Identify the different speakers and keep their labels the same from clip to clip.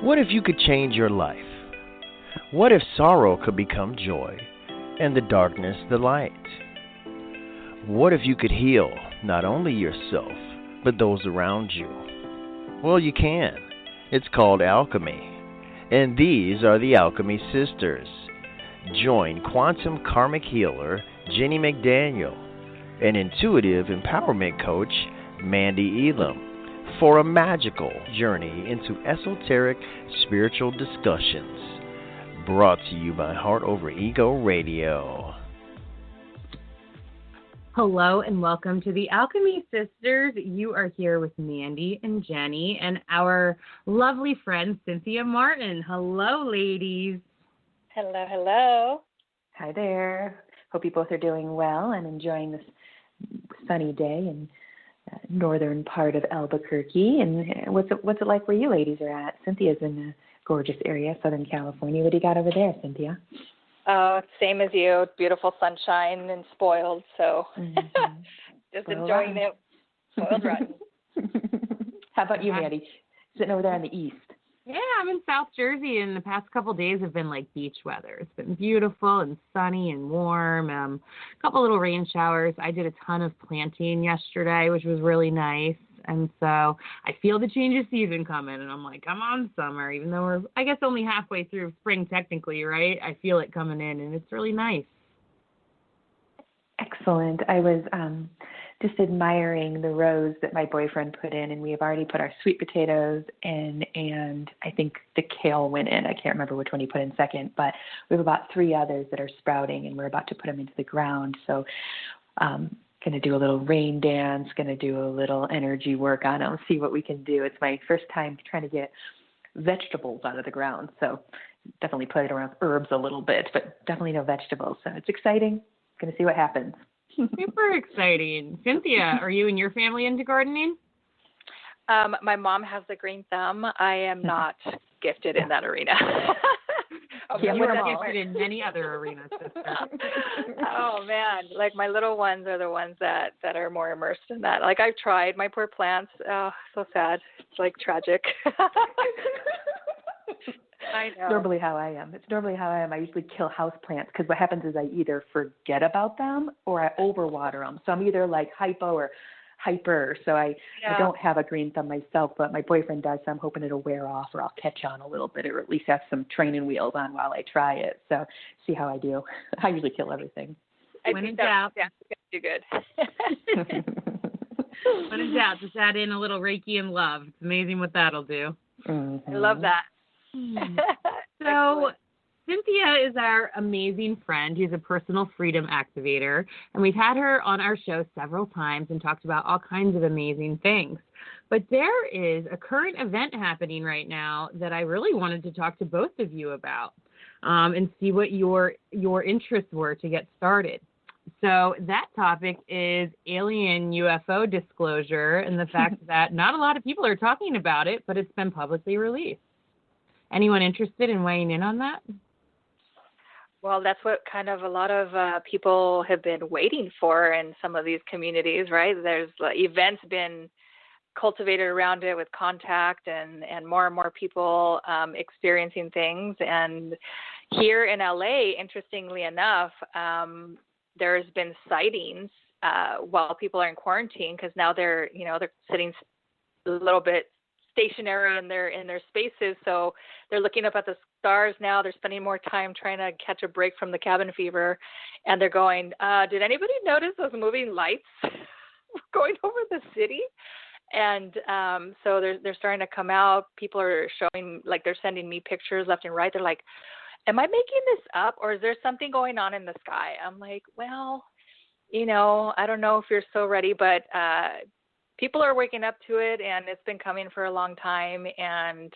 Speaker 1: What if you could change your life? What if sorrow could become joy and the darkness the light? What if you could heal not only yourself, but those around you? Well, you can. It's called alchemy. And these are the Alchemy Sisters. Join quantum karmic healer Jennie McDaniel and intuitive empowerment coach Mandee Elam for a magical journey into esoteric spiritual discussions. Brought to you by Heart Over Ego Radio.
Speaker 2: Hello and welcome to the Alchemy Sisters. You are here with Mandee and Jennie and our lovely friend Cynthia Martin. Hello, ladies.
Speaker 3: Hello, hello.
Speaker 4: Hi there. Hope you both are doing well and enjoying this sunny day in northern part of Albuquerque. And what's it like where you ladies are at? Cynthia's in a gorgeous area, Southern California. What do you got over there, Cynthia?
Speaker 3: Oh, same as you. Beautiful sunshine and spoiled, so just spoiled enjoying rotten. It. Spoiled rotten.
Speaker 4: How about you, Mandee? Sitting over there in the east.
Speaker 2: Yeah, I'm in South Jersey, and the past couple of days have been like beach weather. It's been beautiful and sunny and warm. A couple little rain showers. I did a ton of planting yesterday, which was really nice. And so I feel the change of season coming, and I'm like, I'm on summer, even though we're, I guess, only halfway through spring technically, right? I feel it coming in, and it's really nice.
Speaker 4: Excellent. I was just admiring the rows that my boyfriend put in, and we have already put our sweet potatoes in, and I think the kale went in. I can't remember which one he put in second, but we have about 3 others that are sprouting, and we're about to put them into the ground. So going to do a little rain dance, going to do a little energy work on them, see what we can do. It's my first time trying to get vegetables out of the ground, so definitely played around with herbs a little bit, but definitely no vegetables. So it's exciting. Going to see what happens.
Speaker 2: Super exciting. Cynthia, are you and your family into gardening?
Speaker 3: My mom has the green thumb. I am not gifted in that arena.
Speaker 2: You are gifted in many other arenas, sister.
Speaker 3: Oh, man. Like, my little ones are the ones that are more immersed in that. Like, I've tried. My poor plants. Oh, so sad. It's, like, tragic. I know.
Speaker 4: It's normally how I am. I usually kill house plants because what happens is I either forget about them or I overwater them. So I'm either like hypo or hyper. So I don't have a green thumb myself, but my boyfriend does. So I'm hoping it'll wear off or I'll catch on a little bit or at least have some training wheels on while I try it. So see how I do. I usually kill everything.
Speaker 2: When in doubt.
Speaker 3: Yeah, do good.
Speaker 2: When in doubt, just add in a little Reiki and love. It's amazing what that'll do.
Speaker 4: Mm-hmm.
Speaker 3: I love that.
Speaker 2: So Cynthia is our amazing friend who's a personal freedom activator, and we've had her on our show several times and talked about all kinds of amazing things. But there is a current event happening right now that I really wanted to talk to both of you about and see what your interests were to get started. So that topic is alien UFO disclosure and the fact that not a lot of people are talking about it, but it's been publicly released. Anyone interested in weighing in on that?
Speaker 3: Well, that's what kind of a lot of people have been waiting for in some of these communities, right? There's events been cultivated around it with contact and more and more people experiencing things. And here in LA, interestingly enough, there's been sightings while people are in quarantine because now they're sitting a little bit stationary in their spaces, so they're looking up at the stars now. They're spending more time trying to catch a break from the cabin fever, and they're going, did anybody notice those moving lights going over the city? And so they're starting to come out. People are showing, like, they're sending me pictures left and right. They're like, am I making this up, or is there something going on in the sky? I'm like, well, I don't know if you're so ready, but people are waking up to it, and it's been coming for a long time. And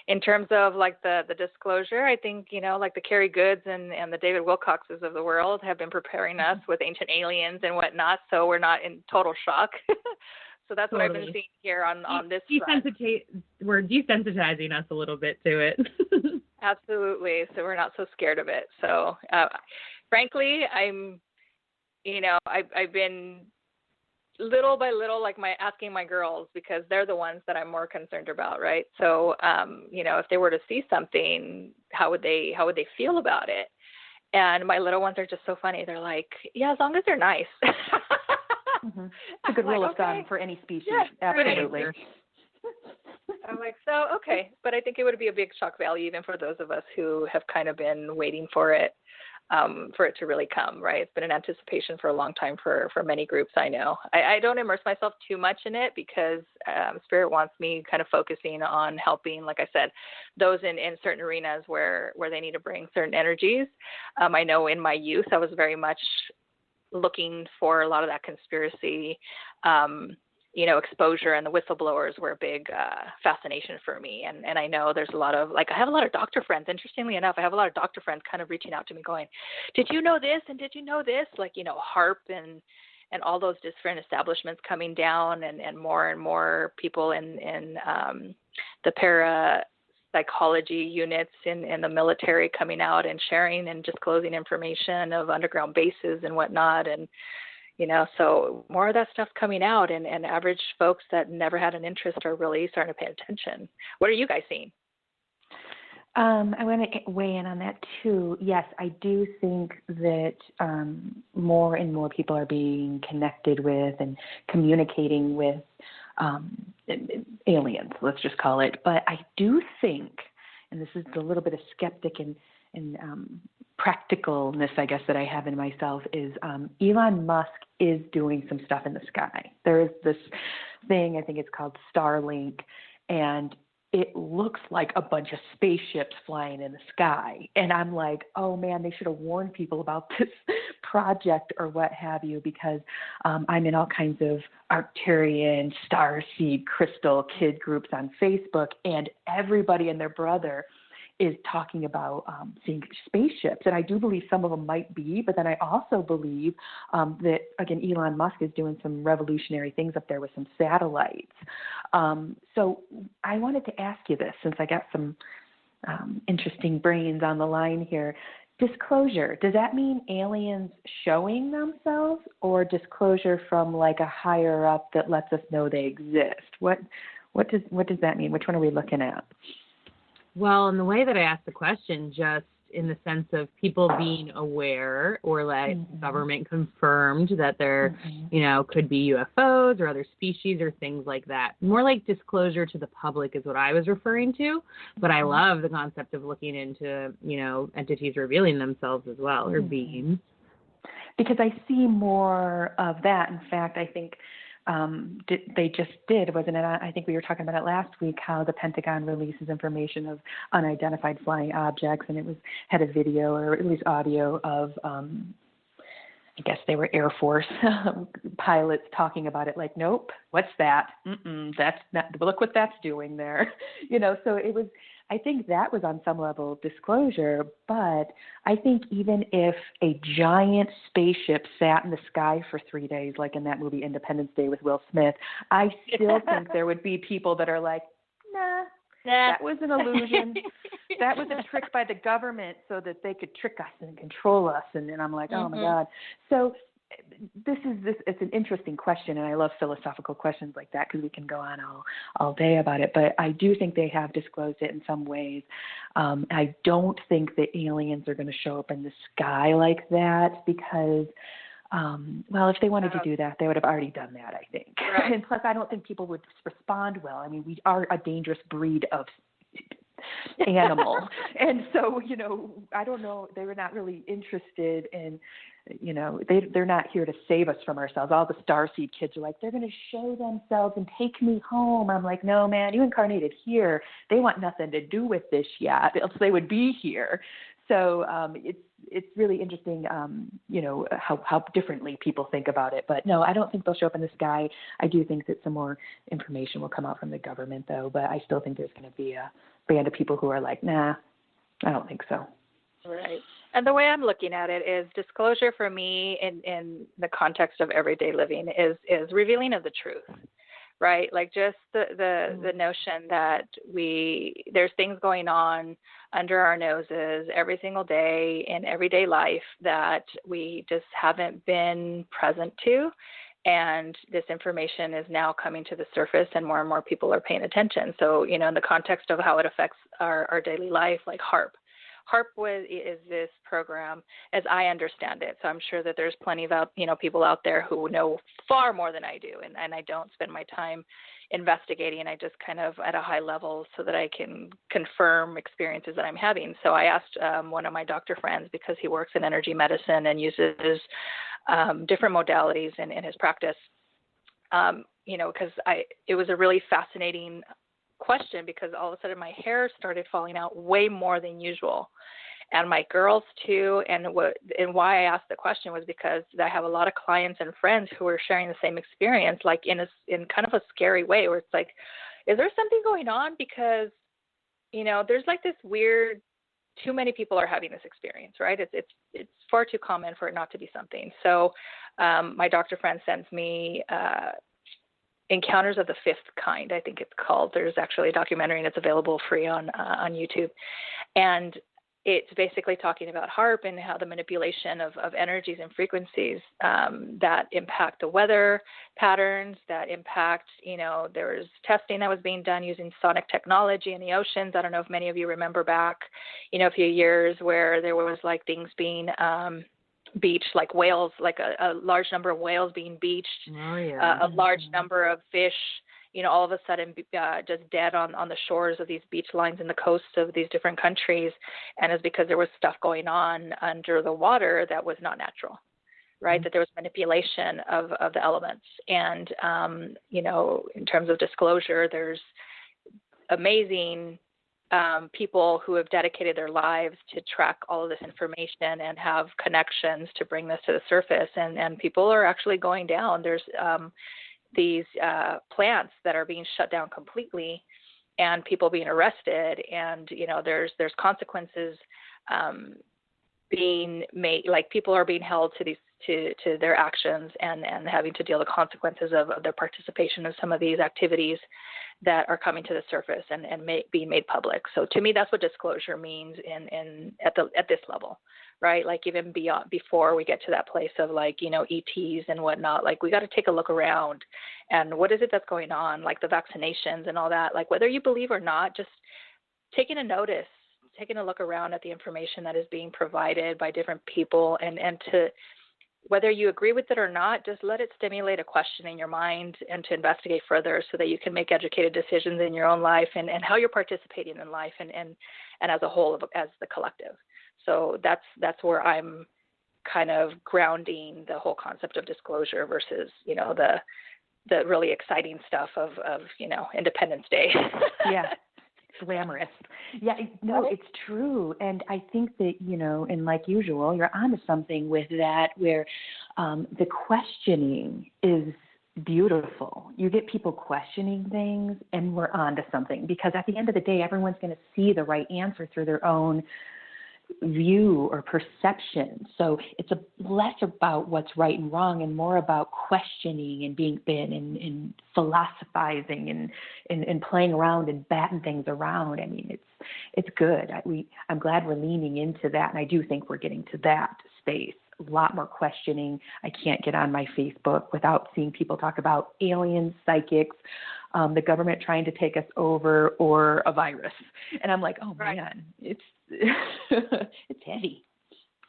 Speaker 3: in terms of like the disclosure, I think, like the Kerry Goods and the David Wilcoxes of the world have been preparing us with ancient aliens and whatnot, so we're not in total shock. So that's what I've been seeing here on this front.
Speaker 2: We're desensitizing us a little bit to it.
Speaker 3: Absolutely. So we're not so scared of it. So frankly, I've been little by little, like asking my girls, because they're the ones that I'm more concerned about, right? So, if they were to see something, how would they feel about it? And my little ones are just so funny. They're like, yeah, as long as they're nice.
Speaker 4: Mm-hmm. It's a good rule of thumb for any species. Yeah, absolutely.
Speaker 3: I'm like, so, okay. But I think it would be a big shock value even for those of us who have kind of been waiting for it to really come, right? It's been an anticipation for a long time for many groups I know. I don't immerse myself too much in it because Spirit wants me kind of focusing on helping, like I said, those in certain arenas where they need to bring certain energies. I know in my youth I was very much looking for a lot of that conspiracy exposure, and the whistleblowers were a big fascination for me. And I know there's a lot of, I have a lot of doctor friends, interestingly enough, I have a lot of doctor friends kind of reaching out to me going, did you know this? And did you know this? HARP and all those different establishments coming down, and more people in the parapsychology units in the military coming out and sharing and disclosing information of underground bases and whatnot. And so more of that stuff coming out, and average folks that never had an interest are really starting to pay attention. What are you guys seeing?
Speaker 4: I want to weigh in on that too. Yes, I do think that more and more people are being connected with and communicating with aliens, let's just call it. But I do think, and this is the little bit of skeptic and practicalness, I guess, that I have in myself, is Elon Musk is doing some stuff in the sky. There is this thing, I think it's called Starlink, and it looks like a bunch of spaceships flying in the sky. And I'm like, oh man, they should have warned people about this project or what have you, because I'm in all kinds of Arcturian, starseed, crystal kid groups on Facebook, and everybody and their brother is talking about seeing spaceships. And I do believe some of them might be, but then I also believe that, again, Elon Musk is doing some revolutionary things up there with some satellites. So I wanted to ask you this, since I got some interesting brains on the line here. Disclosure, does that mean aliens showing themselves, or disclosure from a higher up that lets us know they exist? What does that mean? Which one are we looking at?
Speaker 2: Well, in the way that I asked the question, just in the sense of people being aware, or government confirmed that there, could be UFOs or other species or things like that. More like disclosure to the public is what I was referring to. But I love the concept of looking into, entities revealing themselves as well, or beings.
Speaker 4: Because I see more of that. In fact, I think they just did, wasn't it? I think we were talking about it last week, how the Pentagon releases information of unidentified flying objects, and it had a video, or at least audio, of I guess they were Air Force pilots talking about it, like, nope, what's that? That's not, look what that's doing there. So it was, I think that was on some level disclosure, but I think even if a giant spaceship sat in the sky for 3 days, like in that movie Independence Day with Will Smith, I still think there would be people that are like, nah, that was an illusion. That was a trick by the government so that they could trick us and control us. And I'm like, oh my God. So it's an interesting question, and I love philosophical questions like that because we can go on all day about it. But I do think they have disclosed it in some ways. I don't think that aliens are going to show up in the sky like that because, if they wanted to do that, they would have already done that, I think. Right. And plus, I don't think people would respond well. I mean, we are a dangerous breed of animal. And so, I don't know, they were not really interested in, they're not here to save us from ourselves. All the starseed kids are like, they're going to show themselves and take me home. I'm like, no, man, you incarnated here. They want nothing to do with this yet, else they would be here. So it's really interesting, how differently people think about it. But no, I don't think they'll show up in the sky. I do think that some more information will come out from the government, though. But I still think there's going to be a band of people who are like, nah, I don't think so.
Speaker 3: Right. And the way I'm looking at it is disclosure for me in the context of everyday living is revealing of the truth. Right, like just the notion that there's things going on under our noses every single day in everyday life that we just haven't been present to, And this information is now coming to the surface, and more people are paying attention. So, in the context of how it affects our daily life, like HARP. HARP is this program, as I understand it. So I'm sure that there's plenty of people out there who know far more than I do, and I don't spend my time investigating. I just kind of at a high level so that I can confirm experiences that I'm having. So I asked one of my doctor friends, because he works in energy medicine and uses different modalities in his practice, because it was a really fascinating question, because all of a sudden my hair started falling out way more than usual, and my girls too. And why I asked the question was because I have a lot of clients and friends who are sharing the same experience, like in kind of a scary way, where it's like, is there something going on? Because there's like this weird, too many people are having this experience, right? It's far too common for it not to be something. So my doctor friend sends me Encounters of the Fifth Kind, I think it's called. There's actually a documentary, and it's available free on YouTube. And it's basically talking about HARP and how the manipulation of energies and frequencies that impact the weather patterns, that impact, there was testing that was being done using sonic technology in the oceans. I don't know if many of you remember back, a few years where there was like things being beached, like whales, like a large number of whales being beached, a large number of fish, all of a sudden just dead on the shores of these beach lines and the coasts of these different countries. And it's because there was stuff going on under the water that was not natural, right? Mm-hmm. That there was manipulation of the elements. And, in terms of disclosure, there's amazing people who have dedicated their lives to track all of this information and have connections to bring this to the surface. And people are actually going down. There's these plants that are being shut down completely, and people being arrested. And, there's consequences being made, like people are being held to their actions and having to deal with the consequences of their participation in some of these activities that are coming to the surface and being made public. So to me, that's what disclosure means at this level, right? Like even before we get to that place of like, ETs and whatnot, like we got to take a look around and what is it that's going on, like the vaccinations and all that, like whether you believe or not, just taking a notice, taking a look around at the information that is being provided by different people, and to, whether you agree with it or not, just let it stimulate a question in your mind and to investigate further so that you can make educated decisions in your own life and how you're participating in life and as a whole, as the collective. So that's where I'm kind of grounding the whole concept of disclosure versus, the really exciting stuff of Independence Day.
Speaker 4: Yeah. Glamorous. Yeah, no, it's true. And I think that, and like usual, you're onto something with that where the questioning is beautiful. You get people questioning things and we're onto something, because at the end of the day, everyone's going to see the right answer through their own view or perception. So it's less about what's right and wrong and more about questioning and being and philosophizing and playing around and batting things around. I mean, it's good. I'm glad we're leaning into that, and I do think we're getting to that space. A lot more questioning. I can't get on my Facebook without seeing people talk about aliens, psychics, the government trying to take us over, or a virus. And I'm like, oh man, it's it's heavy.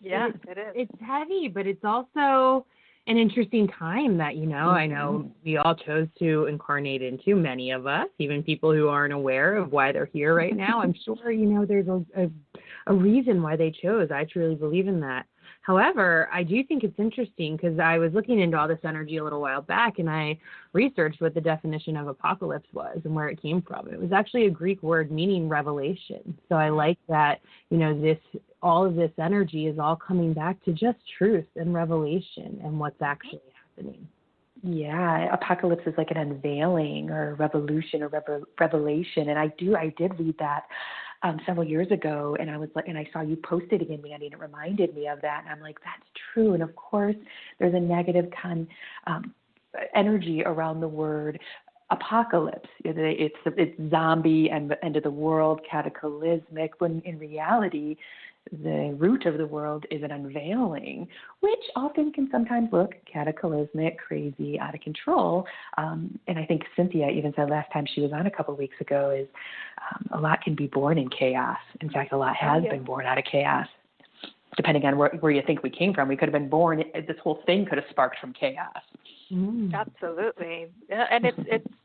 Speaker 3: Yeah, it is.
Speaker 2: It's heavy, but it's also an interesting time that, I know we all chose to incarnate into, many of us, even people who aren't aware of why they're here right now. I'm sure, there's a reason why they chose. I truly believe in that. However, I do think it's interesting because I was looking into all this energy a little while back, and I researched what the definition of apocalypse was and where it came from. It was actually a Greek word meaning revelation. So I like that, all of this energy is all coming back to just truth and revelation and what's actually happening.
Speaker 4: Yeah, apocalypse is like an unveiling or a revolution or revelation. And I did read that several years ago, and I was like, and I saw you post it again, Mandee, and it reminded me of that. And I'm like, that's true. And of course, there's a negative energy around the word apocalypse. It's zombie and the end of the world, cataclysmic, when in reality, the root of the world is an unveiling, which often can sometimes look cataclysmic, crazy, out of control. And I think Cynthia even said last time she was on a couple of weeks ago is a lot can be born in chaos. In fact, a lot has been born out of chaos. Depending on where you think we came from, we could have been born. This whole thing could have sparked from chaos.
Speaker 3: Absolutely, and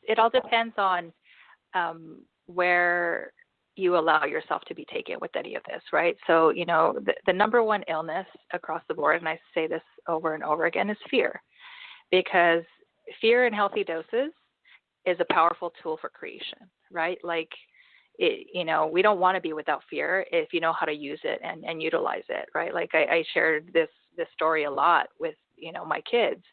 Speaker 3: it all depends on where you allow yourself to be taken with any of this, right? So, the number one illness across the board, and I say this over and over again, is fear, because fear in healthy doses is a powerful tool for creation, right? Like, we don't want to be without fear if you know how to use it and utilize it, right? Like I shared this story a lot with, my kids,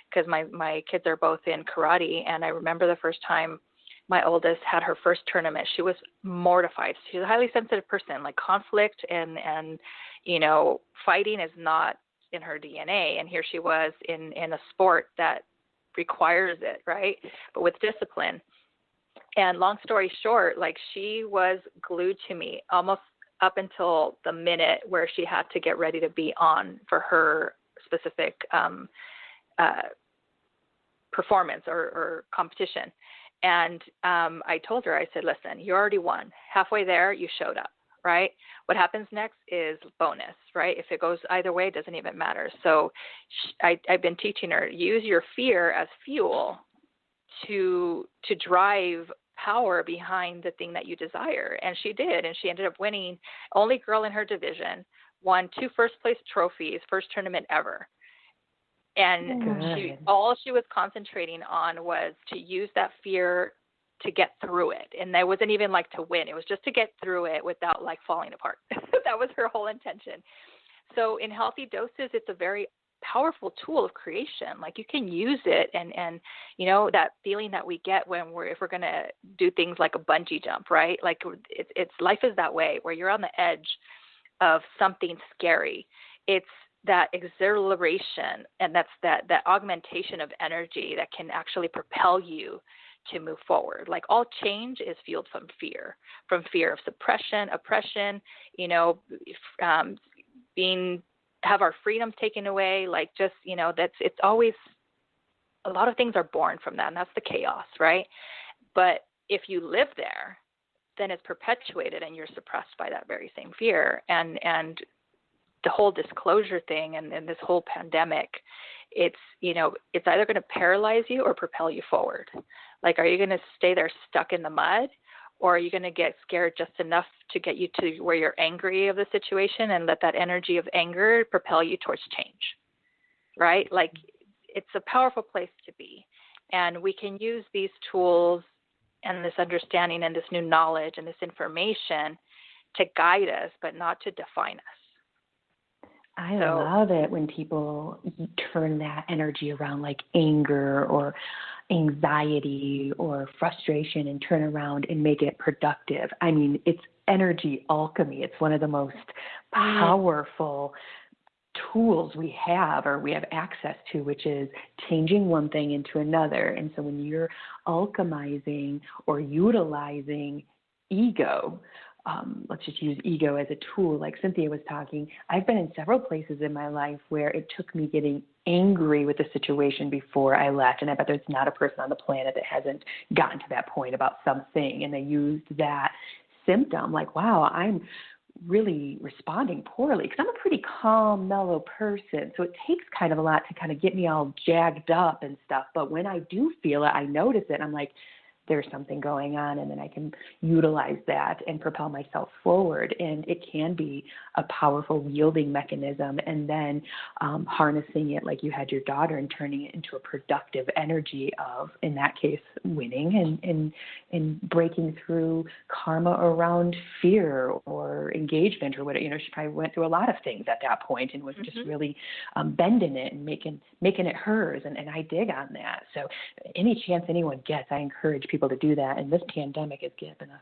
Speaker 3: because my kids are both in karate. And I remember the first time my oldest had her first tournament, she was mortified. She's a highly sensitive person, like conflict and fighting is not in her DNA. And here she was in a sport that requires it, right? But with discipline. And long story short, like she was glued to me almost up until the minute where she had to get ready to be on for her specific performance or competition. And I told her, I said, listen, you already won. Halfway there, you showed up, right? What happens next is bonus, right? If it goes either way, it doesn't even matter. So I've been teaching her, use your fear as fuel to drive power behind the thing that you desire. And she did. And she ended up winning. Only girl in her division, won 2 first-place trophies, first tournament ever. And all she was concentrating on was to use that fear to get through it. And that wasn't even like to win. It was just to get through it without like falling apart. That was her whole intention. So in healthy doses, it's a very powerful tool of creation. Like you can use it and that feeling that we get when if we're going to do things like a bungee jump, right? Like it's life is that way where you're on the edge of something scary. It's that exhilaration and that's that augmentation of energy that can actually propel you to move forward. Like all change is fueled from fear of suppression, oppression, have our freedoms taken away. Like just, it's always, a lot of things are born from that, and that's the chaos, right? But if you live there, then it's perpetuated and you're suppressed by that very same fear. And the whole disclosure thing and this whole pandemic, it's either going to paralyze you or propel you forward. Like, are you going to stay there stuck in the mud, or are you going to get scared just enough to get you to where you're angry of the situation and let that energy of anger propel you towards change, right? Like, it's a powerful place to be. And we can use these tools and this understanding and this new knowledge and this information to guide us, but not to define us.
Speaker 4: I love it when people turn that energy around, like anger or anxiety or frustration, and turn around and make it productive. I mean, it's energy alchemy. It's one of the most powerful tools we have access to, which is changing one thing into another. And so when you're alchemizing or utilizing ego, let's just use ego as a tool, like Cynthia was talking. I've been in several places in my life where it took me getting angry with the situation before I left. And I bet there's not a person on the planet that hasn't gotten to that point about something. And they used that symptom, like, wow, I'm really responding poorly, because I'm a pretty calm, mellow person. So it takes kind of a lot to kind of get me all jagged up and stuff. But when I do feel it, I notice it. I'm like, there's something going on, and then I can utilize that and propel myself forward. And it can be a powerful wielding mechanism, and then harnessing it like you had your daughter and turning it into a productive energy of, in that case, winning and breaking through karma around fear or engagement or whatever. She probably went through a lot of things at that point and was just really bending it and making it hers. And I dig on that. So any chance anyone gets, I encourage people to do that. And this pandemic has given us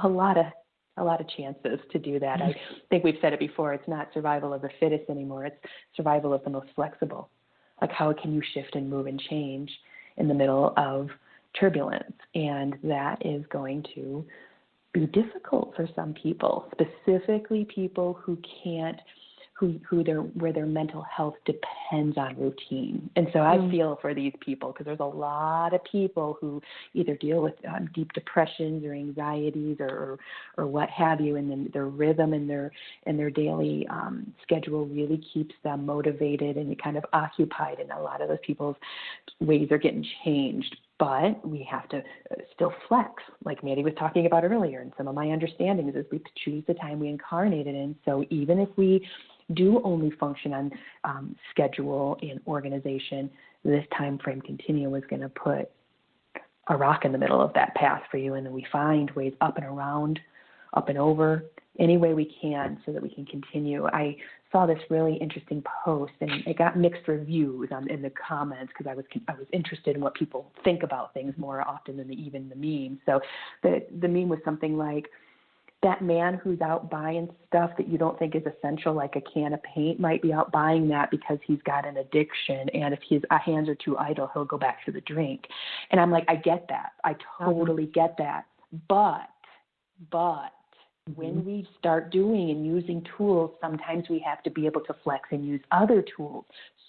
Speaker 4: a lot of chances to do that. I think we've said it before. It's not survival of the fittest anymore. It's survival of the most flexible. Like, how can you shift and move and change in the middle of turbulence, and that is going to be difficult for some people, specifically people who can't, where their mental health depends on routine. And so I feel for these people, because there's a lot of people who either deal with deep depressions or anxieties or what have you, and then their rhythm and their daily schedule really keeps them motivated and kind of occupied, and a lot of those people's ways are getting changed. But we have to still flex, like Mandee was talking about earlier, and some of my understandings is we choose the time we incarnated in. So even if we do only function on schedule and organization, this time frame continuum is going to put a rock in the middle of that path for you, and then we find ways up and around, up and over, any way we can so that we can continue. I saw this really interesting post, and it got mixed reviews in the comments because I was interested in what people think about things more often than even the meme. So the meme was something like, that man who's out buying stuff that you don't think is essential, like a can of paint, might be out buying that because he's got an addiction, and if his hands are too idle, he'll go back to the drink. And I'm like, I get that. I totally get that. But when we start doing and using tools, sometimes we have to be able to flex and use other tools.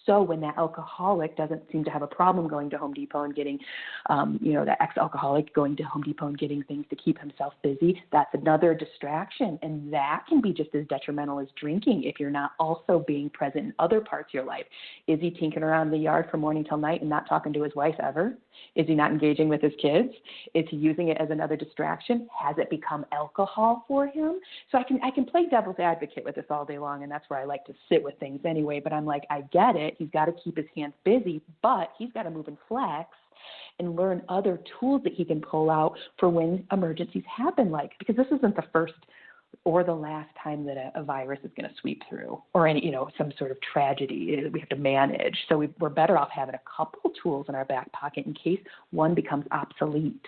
Speaker 4: So when that alcoholic doesn't seem to have a problem going to Home Depot and getting, that ex-alcoholic going to Home Depot and getting things to keep himself busy, that's another distraction. And that can be just as detrimental as drinking if you're not also being present in other parts of your life. Is he tinkering around the yard from morning till night and not talking to his wife ever? Is he not engaging with his kids? Is he using it as another distraction? Has it become alcohol for him? So I can play devil's advocate with this all day long, and that's where I like to sit with things anyway. But I'm like, I get it. He's got to keep his hands busy, but he's got to move and flex and learn other tools that he can pull out for when emergencies happen, because this isn't the first or the last time that a virus is going to sweep through, or any, some sort of tragedy that we have to manage. So we're better off having a couple tools in our back pocket in case one becomes obsolete.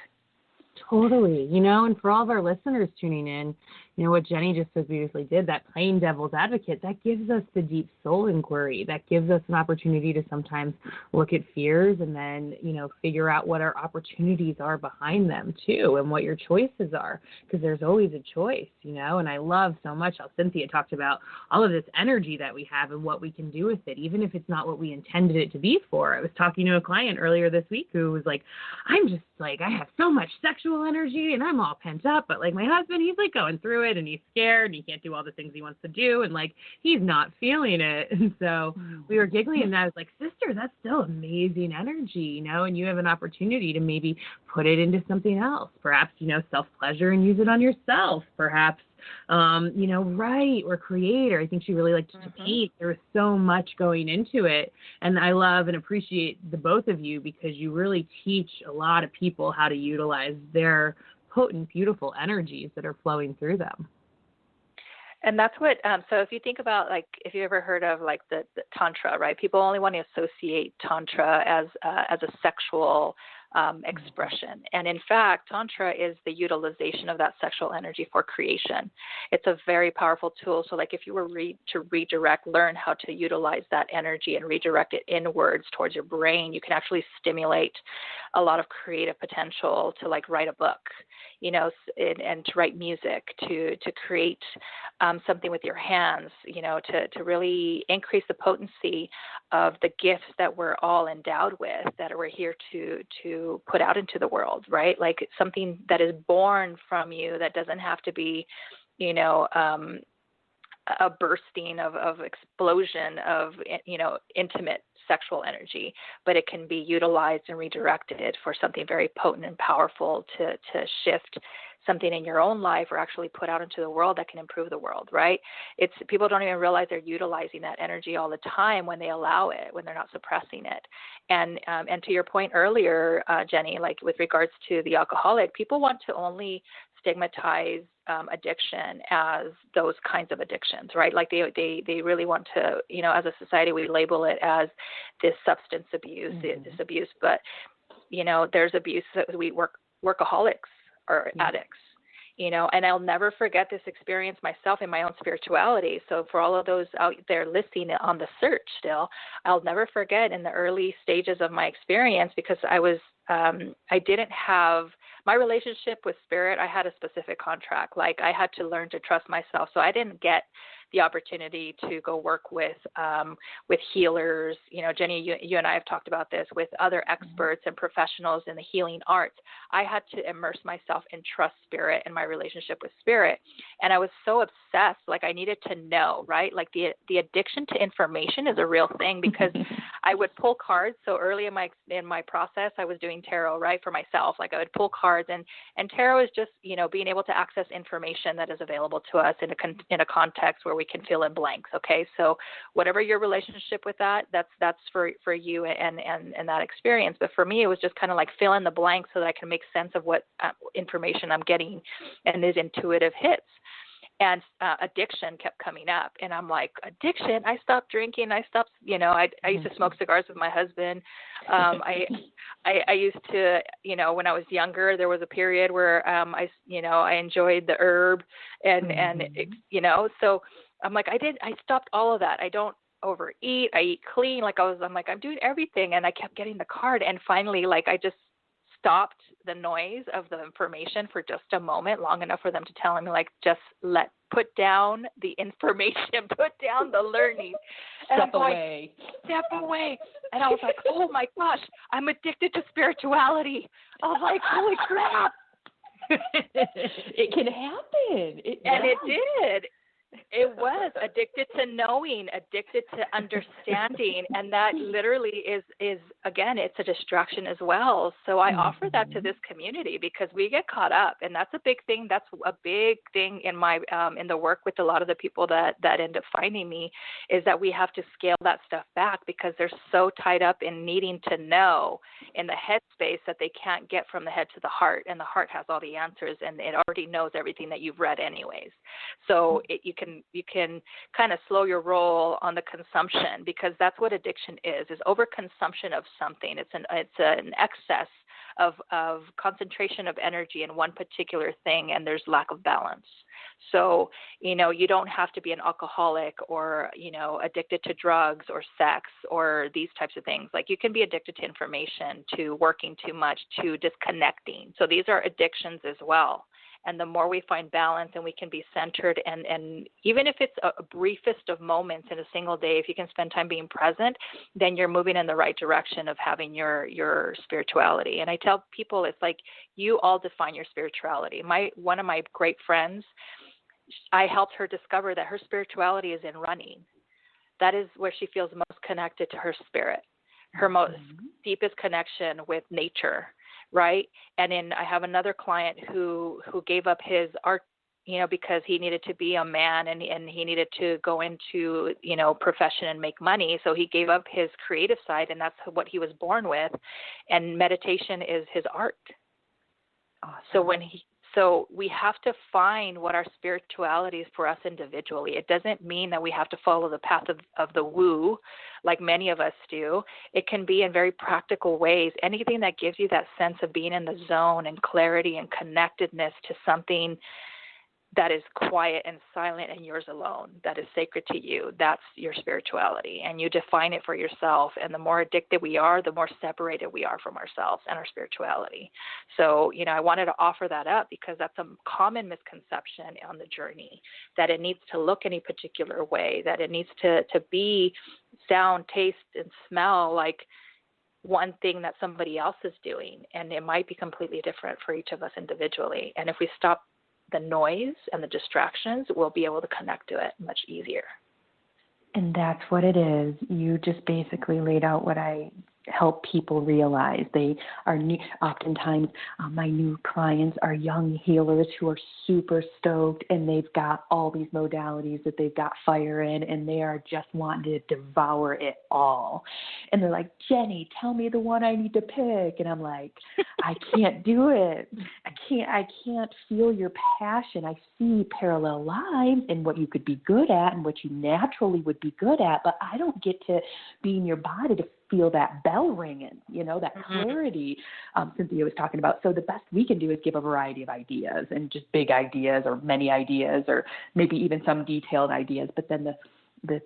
Speaker 2: Totally. And for all of our listeners tuning in, what Jennie just so beautifully did, that plain devil's advocate, that gives us the deep soul inquiry. That gives us an opportunity to sometimes look at fears and then, figure out what our opportunities are behind them too, and what your choices are, because there's always a choice, and I love so much how Cynthia talked about all of this energy that we have and what we can do with it, even if it's not what we intended it to be for. I was talking to a client earlier this week who was like, I'm just like, I have so much sexual energy and I'm all pent up, but my husband, he's going through it and he's scared and he can't do all the things he wants to do, and he's not feeling it. And so we were giggling, and I was like, sister, that's still amazing energy, and you have an opportunity to maybe put it into something else, perhaps, self-pleasure, and use it on yourself, perhaps, write or create, or I think she really liked to paint. There was so much going into it. And I love and appreciate the both of you, because you really teach a lot of people how to utilize their potent, beautiful energies that are flowing through them.
Speaker 3: And that's what, so if you think about, if you ever heard of the Tantra, right? People only want to associate Tantra as a sexual expression. And in fact, Tantra is the utilization of that sexual energy for creation. It's a very powerful tool. So if you were to redirect, learn how to utilize that energy and redirect it inwards towards your brain, you can actually stimulate a lot of creative potential to write a book, and to write music, to create something with your hands, to really increase the potency of the gifts that we're all endowed with, that we're here to put out into the world, right? Something that is born from you, that doesn't have to be, a bursting of explosion of, intimate sexual energy, but it can be utilized and redirected for something very potent and powerful to shift something in your own life, or actually put out into the world that can improve the world, right? It's people don't even realize they're utilizing that energy all the time when they allow it, when they're not suppressing it. And to your point earlier, Jennie, with regards to the alcoholic, people want to only stigmatize addiction as those kinds of addictions, right? They really want to, as a society, we label it as this substance abuse, this abuse, but there's abuse that workaholics are addicts, and I'll never forget this experience myself in my own spirituality. So for all of those out there listening on the search still, I'll never forget in the early stages of my experience, because I was I didn't have my relationship with spirit. I had a specific contract. Like I had to learn to trust myself. So I didn't get the opportunity to go work with healers. You know, Jennie, you and I have talked about this, with other experts and professionals in the healing arts. I had to immerse myself in trust spirit and my relationship with spirit. And I was so obsessed, like I needed to know, right? Like the addiction to information is a real thing, because I would pull cards. So early in my process, I was doing tarot, right, for myself. Like I would pull cards, and tarot is just, you know, being able to access information that is available to us in a context where we can fill in blanks. Okay. So whatever your relationship with that's for you and that experience. But for me, it was just kind of like fill in the blanks so that I can make sense of what information I'm getting and these intuitive hits. And addiction kept coming up. And I'm like, addiction? I stopped drinking. I stopped, you know, I used to smoke cigars with my husband. I used to, you know, when I was younger, there was a period where I enjoyed the herb and it, you know, so I'm like, I stopped all of that. I don't overeat. I eat clean. I'm like, I'm doing everything. And I kept getting the card. And finally, like, I just stopped the noise of the information for just a moment, long enough for them to tell me, like, just put down the information, put down the learning. And
Speaker 4: Step away.
Speaker 3: Step away. And I was like, oh my gosh, I'm addicted to spirituality. I was like, holy crap.
Speaker 4: It can happen.
Speaker 3: It did. It was addicted to knowing, addicted to understanding, and that literally is again, it's a distraction as well. So I offer that to this community because we get caught up, and that's a big thing. That's a big thing in my in the work with a lot of the people that end up finding me, is that we have to scale that stuff back because they're so tied up in needing to know in the head space that they can't get from the head to the heart, and the heart has all the answers, and it already knows everything that you've read anyways. So you can kind of slow your roll on the consumption, because that's what addiction is overconsumption of something. It's an excess of concentration of energy in one particular thing, and there's lack of balance. So, you know, you don't have to be an alcoholic or, you know, addicted to drugs or sex or these types of things. Like, you can be addicted to information, to working too much, to disconnecting. So these are addictions as well. And the more we find balance and we can be centered, and even if it's a briefest of moments in a single day, if you can spend time being present, then you're moving in the right direction of having your spirituality. And I tell people, it's like, you all define your spirituality. One of my great friends, I helped her discover that her spirituality is in running. That is where she feels most connected to her spirit, her most deepest connection with nature. Right. And then I have another client who gave up his art, you know, because he needed to be a man and he needed to go into, you know, profession and make money. So he gave up his creative side, and that's what he was born with. And meditation is his art. Awesome. So we have to find what our spirituality is for us individually. It doesn't mean that we have to follow the path of the woo like many of us do. It can be in very practical ways. Anything that gives you that sense of being in the zone and clarity and connectedness to something that is quiet and silent and yours alone, that is sacred to you, that's your spirituality. And you define it for yourself. And the more addicted we are, the more separated we are from ourselves and our spirituality. So, you know, I wanted to offer that up because that's a common misconception on the journey, that it needs to look any particular way, that it needs to be sound, taste, and smell like one thing that somebody else is doing. And it might be completely different for each of us individually. And if we stop the noise and the distractions, we'll be able to connect to it much easier.
Speaker 4: And that's what it is. You just basically laid out what I help people realize. They are new. Oftentimes, my new clients are young healers who are super stoked, and they've got all these modalities that they've got fire in, and they are just wanting to devour it all. And they're like, Jennie, tell me the one I need to pick. And I'm like, I can't do it. I can't feel your passion. I see parallel lines and what you could be good at and what you naturally would be good at, but I don't get to be in your body to feel that bell ringing, you know, that clarity Cynthia was talking about. So the best we can do is give a variety of ideas, and just big ideas or many ideas, or maybe even some detailed ideas. But then the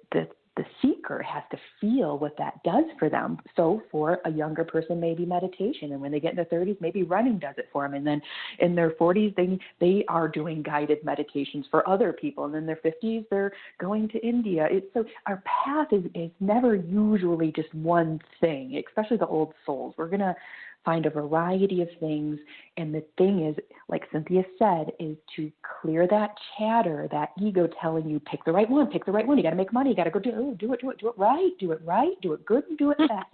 Speaker 4: the seeker has to feel what that does for them. So for a younger person, maybe meditation. And when they get in their 30s, maybe running does it for them. And then in their 40s, they are doing guided meditations for other people. And in their 50s, they're going to India. So our path is never usually just one thing, especially the old souls. We're going to find a variety of things. And the thing is, like Cynthia said, is to clear that chatter, that ego telling you, pick the right one. You got to make money. You got to go do it right, do it good, and do it fast.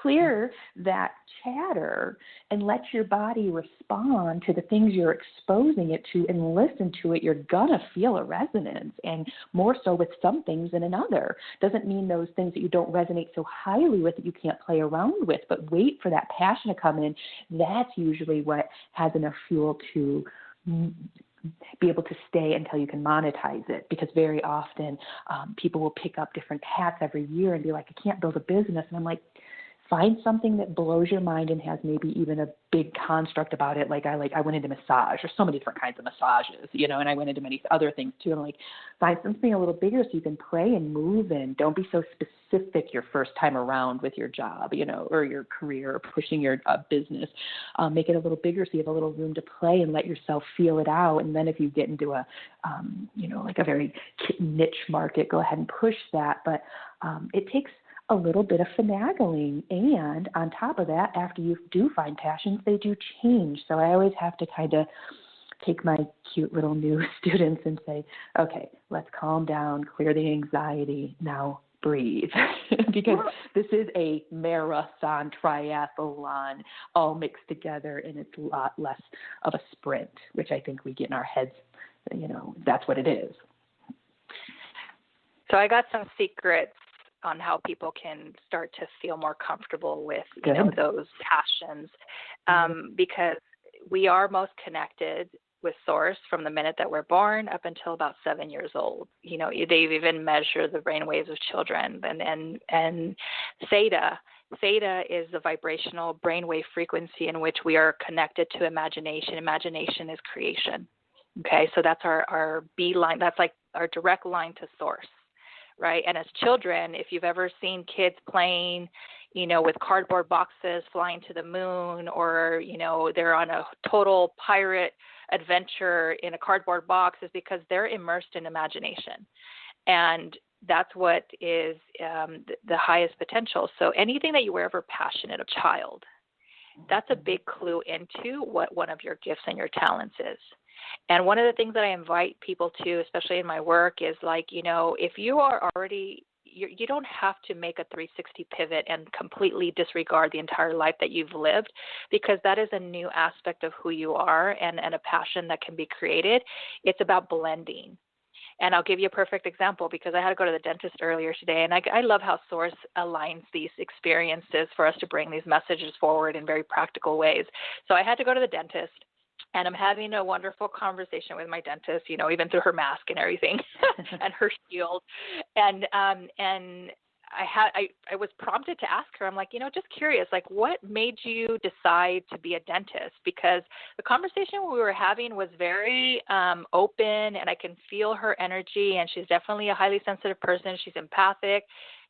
Speaker 4: Clear that chatter and let your body respond to the things you're exposing it to and listen to it. You're going to feel a resonance, and more so with some things than another. Doesn't mean those things that you don't resonate so highly with that you can't play around with, but wait for that passion to come in. That's usually what has enough fuel to be able to stay until you can monetize it, because very often people will pick up different hats every year and be like, I can't build a business. And I'm like, find something that blows your mind and has maybe even a big construct about it. I went into massage. There's so many different kinds of massages, and I went into many other things too. I'm like, find something a little bigger so you can play and move in. Don't be so specific your first time around with your job, or your career or pushing your business. Make it a little bigger so you have a little room to play and let yourself feel it out. And then if you get into a, like a very niche market, go ahead and push that. But it takes a little bit of finagling. And on top of that, after you do find passions, they do change. So I always have to kind of take my cute little new students and say, okay, let's calm down, clear the anxiety, now breathe. Because this is a marathon, triathlon, all mixed together, and it's a lot less of a sprint, which I think we get in our heads, that's what it is.
Speaker 3: So I got some secrets on how people can start to feel more comfortable with, those passions, because we are most connected with Source from the minute that we're born up until about 7 years old. They've even measured the brain waves of children, and theta is the vibrational brainwave frequency in which we are connected to imagination. Imagination is creation. Okay, so that's our B line. That's like our direct line to Source. Right. And as children, if you've ever seen kids playing, with cardboard boxes flying to the moon, or, they're on a total pirate adventure in a cardboard box, is because they're immersed in imagination. And that's what is the highest potential. So anything that you were ever passionate of child, that's a big clue into what one of your gifts and your talents is. And one of the things that I invite people to, especially in my work, is if you are already, you don't have to make a 360 pivot and completely disregard the entire life that you've lived, because that is a new aspect of who you are and a passion that can be created. It's about blending. And I'll give you a perfect example, because I had to go to the dentist earlier today, and I love how Source aligns these experiences for us to bring these messages forward in very practical ways. So I had to go to the dentist. And I'm having a wonderful conversation with my dentist, even through her mask and everything, and her shield. And I was prompted to ask her, I'm like, just curious, what made you decide to be a dentist? Because the conversation we were having was very open, and I can feel her energy, and she's definitely a highly sensitive person. She's empathic.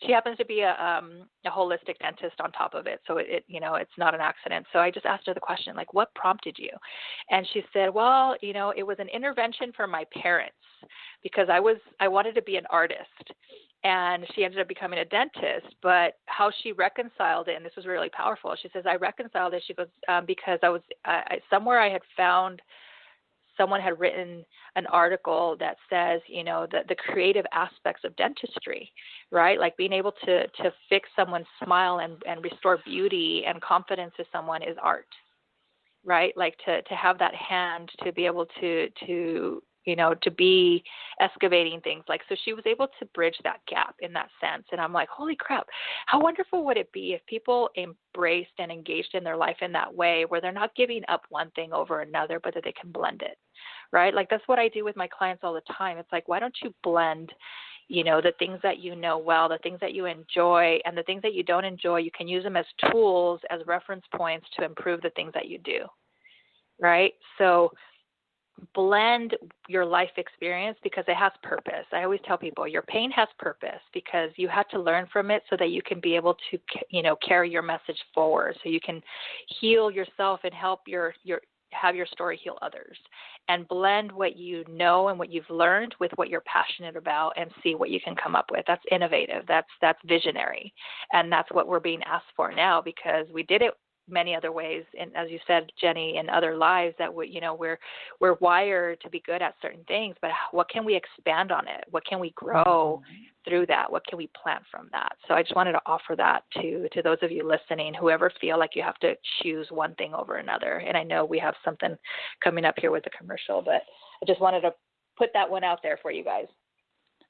Speaker 3: She happens to be a holistic dentist on top of it. So it's not an accident. So I just asked her the question, what prompted you? And she said, well, it was an intervention for my parents, because I wanted to be an artist. And she ended up becoming a dentist. But how she reconciled it, and this was really powerful, she says, I reconciled it, she goes, because I was somewhere I had found someone had written an article that says, the creative aspects of dentistry, right? Like being able to fix someone's smile and restore beauty and confidence to someone is art, right? Like to have that hand to be able to be excavating things. So she was able to bridge that gap in that sense. And I'm like, holy crap, how wonderful would it be if people embraced and engaged in their life in that way, where they're not giving up one thing over another, but that they can blend it, right? That's what I do with my clients all the time. It's like, why don't you blend, the things that you know well, the things that you enjoy, and the things that you don't enjoy, you can use them as tools, as reference points to improve the things that you do, right? So blend your life experience because it has purpose. I always tell people your pain has purpose because you have to learn from it so that you can be able to, carry your message forward, so you can heal yourself and help have your story heal others, and blend what you know and what you've learned with what you're passionate about and see what you can come up with. That's innovative. That's visionary. And that's what we're being asked for now, because we did it many other ways. And as you said, Jennie, in other lives that we're wired to be good at certain things, but what can we expand on it? What can we grow through that? What can we plant from that? So I just wanted to offer that to those of you listening who ever feel like you have to choose one thing over another. And I know we have something coming up here with the commercial, but I just wanted to put that one out there for you guys.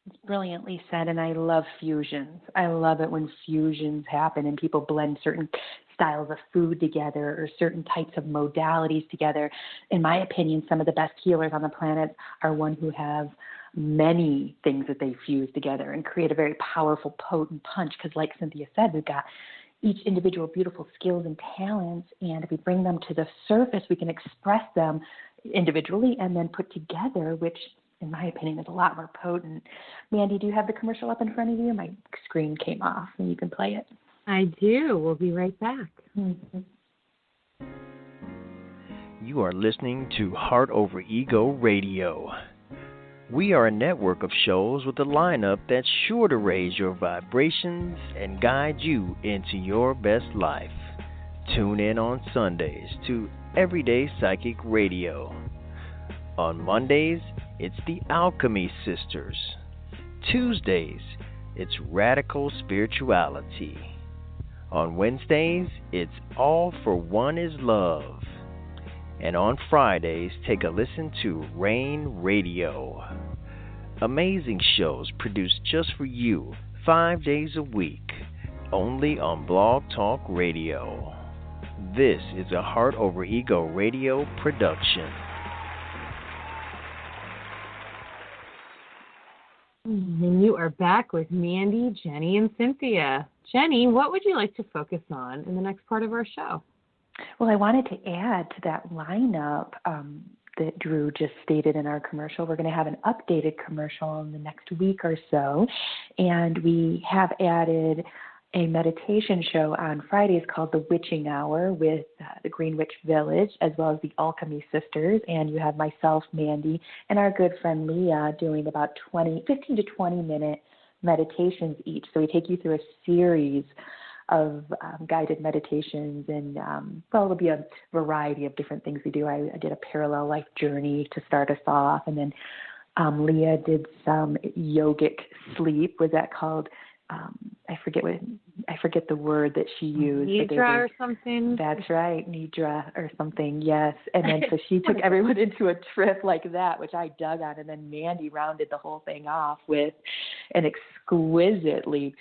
Speaker 4: It's brilliantly said, and I love fusions. I love it when fusions happen and people blend certain styles of food together or certain types of modalities together. In my opinion, some of the best healers on the planet are one who have many things that they fuse together and create a very powerful, potent punch, because like Cynthia said, we've got each individual beautiful skills and talents, and if we bring them to the surface, we can express them individually and then put together, which in my opinion, is a lot more potent. Mandee, do you have the commercial up in front of you? My screen came off, and you can play it.
Speaker 2: I do. We'll be right back.
Speaker 4: Mm-hmm.
Speaker 1: You are listening to Heart Over Ego Radio. We are a network of shows with a lineup that's sure to raise your vibrations and guide you into your best life. Tune in on Sundays to Everyday Psychic Radio. On Mondays, it's the Alchemy Sisters. Tuesdays, it's Radical Spirituality. On Wednesdays, it's All for One is Love. And on Fridays, take a listen to Rain Radio. Amazing shows produced just for you 5 days a week, only on Blog Talk Radio. This is a Heart Over Ego Radio production.
Speaker 2: And you are back with Mandee, Jennie, and Cynthia. Jennie, what would you like to focus on in the next part of our show?
Speaker 4: Well, I wanted to add to that lineup that Drew just stated in our commercial. We're going to have an updated commercial in the next week or so, and we have added a meditation show on Fridays called The Witching Hour with the Green Witch Village, as well as the Alchemy Sisters. And you have myself, Mandee, and our good friend Leah doing about 15 to 20-minute meditations each. So we take you through a series of guided meditations, and it'll be a variety of different things we do. I did a parallel life journey to start us off, and then Leah did some yogic sleep. Was that called? I forget the word that she used.
Speaker 2: Nidra or something?
Speaker 4: That's right, Nidra or something, yes. And then so she took everyone into a trip like that, which I dug on. And then Mandee rounded the whole thing off with an exquisitely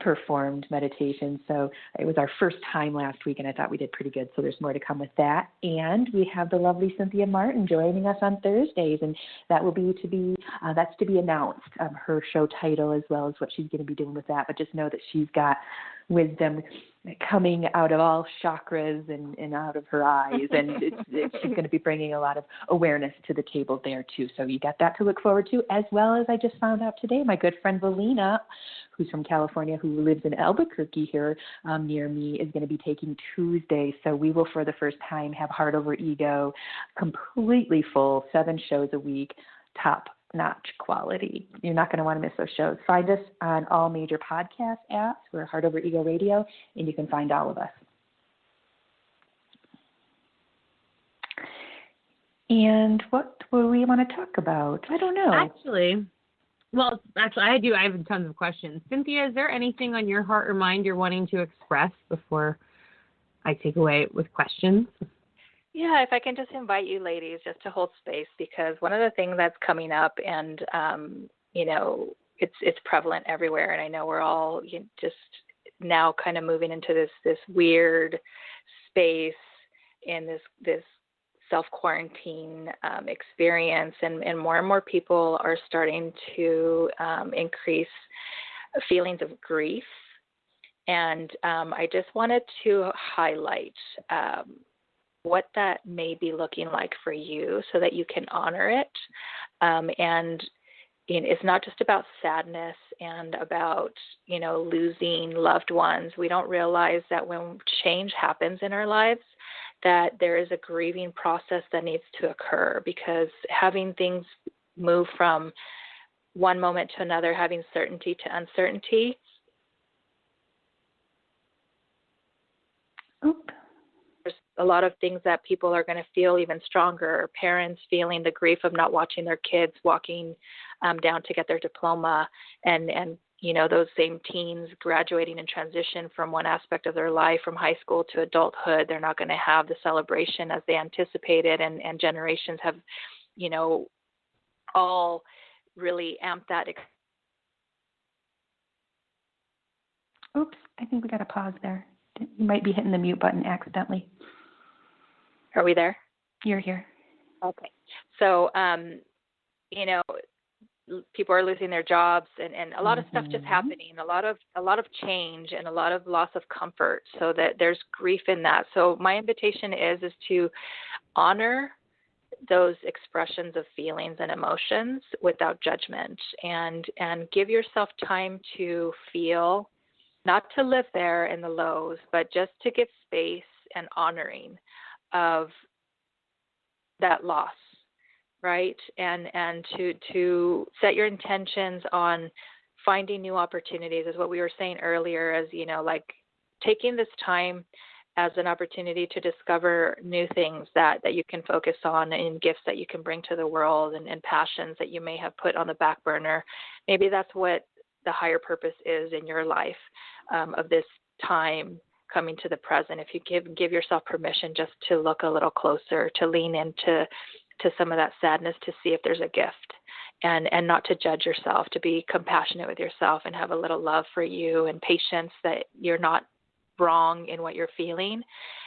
Speaker 4: performed meditation. So it was our first time last week, and I thought we did pretty good. So there's more to come with that. And we have the lovely Cynthia Martin joining us on Thursdays, and that will be that's to be announced, her show title as well as what she's going to be doing with that. But just know that she's got wisdom coming out of all chakras and out of her eyes, and she's going to be bringing a lot of awareness to the table there too. So you got that to look forward to, as well as I just found out today, my good friend Valina, who's from California, who lives in Albuquerque here near me, is going to be taking Tuesday. So we will, for the first time, have Heart Over Ego completely full, 7 shows a week, top-notch quality. You're not going to want to miss those shows. Find us on all major podcast apps. We're Heart Over Ego Radio, and you can find all of us. And what do we want to talk about? I don't know.
Speaker 2: Actually, I do. I have tons of questions. Cynthia, is there anything on your heart or mind you're wanting to express before I take away with questions?
Speaker 3: Yeah, if I can just invite you ladies just to hold space, because one of the things that's coming up, and it's prevalent everywhere, and I know we're all just now kind of moving into this weird space in this self-quarantine experience, and more people are starting to increase feelings of grief. And I just wanted to highlight what that may be looking like for you so that you can honor it. And it's not just about sadness and about, losing loved ones. We don't realize that when change happens in our lives, that there is a grieving process that needs to occur, because having things move from one moment to another, having certainty to uncertainty. There's a lot of things that people are going to feel even stronger. Parents feeling the grief of not watching their kids walking down to get their diploma, and those same teens graduating and transition from one aspect of their life, from high school to adulthood. They're not going to have the celebration as they anticipated, and generations have, all really amped that.
Speaker 4: Oops, I think we got to pause there. You might be hitting the mute button accidentally.
Speaker 3: Are we there?
Speaker 4: You're here.
Speaker 3: Okay. So, people are losing their jobs, and a lot of stuff just happening, a lot of change, and a lot of loss of comfort, so that there's grief in that. So my invitation is to honor those expressions of feelings and emotions without judgment, and give yourself time to feel, not to live there in the lows, but just to give space and honoring of that loss. Right? And to set your intentions on finding new opportunities, is what we were saying earlier, as, like taking this time as an opportunity to discover new things that you can focus on, and gifts that you can bring to the world, and passions that you may have put on the back burner. Maybe that's what the higher purpose is in your life, of this time coming to the present. If you give yourself permission just to look a little closer, to lean into some of that sadness, to see if there's a gift, and not to judge yourself, to be compassionate with yourself and have a little love for you and patience, that you're not wrong in what you're feeling,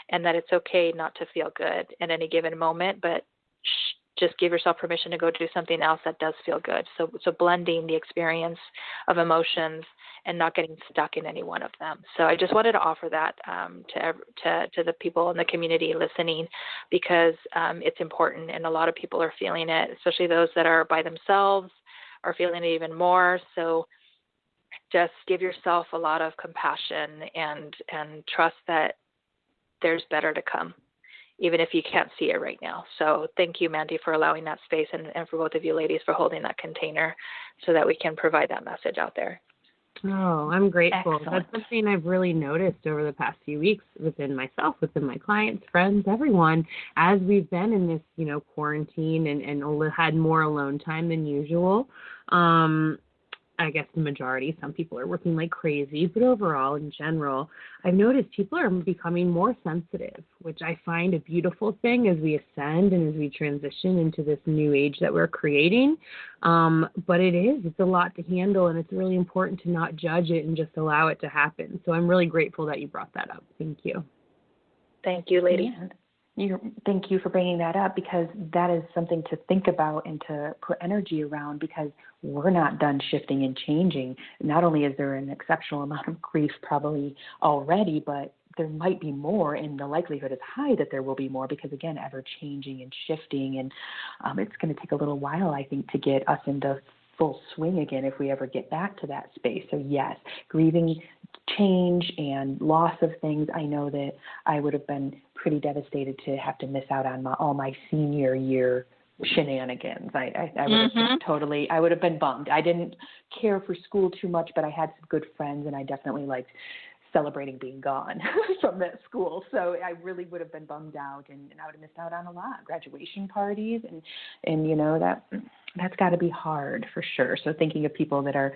Speaker 3: and that it's okay not to feel good at any given moment, but just give yourself permission to go do something else that does feel good. So blending the experience of emotions and not getting stuck in any one of them. So I just wanted to offer that to the people in the community listening, because it's important, and a lot of people are feeling it, especially those that are by themselves are feeling it even more. So just give yourself a lot of compassion and trust that there's better to come, even if you can't see it right now. So thank you, Mandee, for allowing that space, and for both of you ladies for holding that container so that we can provide that message out there.
Speaker 2: Oh, I'm grateful.
Speaker 4: Excellent.
Speaker 2: That's something I've really noticed over the past few weeks within myself, within my clients, friends, everyone, as we've been in this, quarantine and had more alone time than usual. I guess the majority, some people are working like crazy, but overall, in general, I've noticed people are becoming more sensitive, which I find a beautiful thing as we ascend and as we transition into this new age that we're creating. But it's a lot to handle, and it's really important to not judge it and just allow it to happen. So I'm really grateful that you brought that up. Thank you.
Speaker 3: Thank you, ladies.
Speaker 4: Yeah. Thank you for bringing that up, because that is something to think about and to put energy around, because we're not done shifting and changing. Not only is there an exceptional amount of grief probably already, but there might be more, and the likelihood is high that there will be more, because, again, ever changing and shifting. And it's going to take a little while, I think, to get us into full swing again if we ever get back to that space. So, yes, grieving change and loss of things. I know that I would have been pretty devastated to have to miss out on all my senior year shenanigans. I would have been I would have been bummed. I didn't care for school too much, but I had some good friends, and I definitely liked celebrating being gone from that school. So I really would have been bummed out, and I would have missed out on a lot. Graduation parties, and that's got to be hard for sure. So thinking of people that are